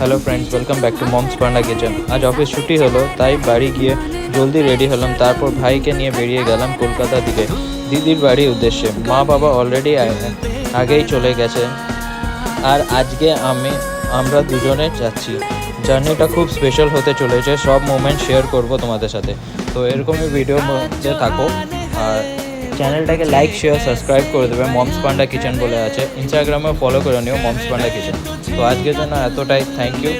Hello friends, welcome back to moms panda kitchen. আজ office ছুটি হলো, তাই বাড়ি গিয়ে জলদি রেডি হলাম। তারপর ভাইকে নিয়ে বেরিয়ে গেলাম কলকাতা দিকে দিদির বাড়ির উদ্দেশ্যে। মা বাবা অলরেডি আগেই চলে গেছে, আর আজকে আমরা দুজনে যাচ্ছি। জার্নিটা খুব স্পেশাল হতে চলেছে, সব মোমেন্ট শেয়ার করব তোমাদের সাথে। তো এরকমই ভিডিওর মধ্যে থাকো, আর চ্যানেলটাকে লাইক শেয়ার সাবস্ক্রাইব করে দেবে। মমস পান্ডা কিচেন বলে আছে, ইনস্টাগ্রামেও ফলো করে নিও মমস পান্ডা কিচেন। তো আজকের জন্য এতটাই, থ্যাংক ইউ।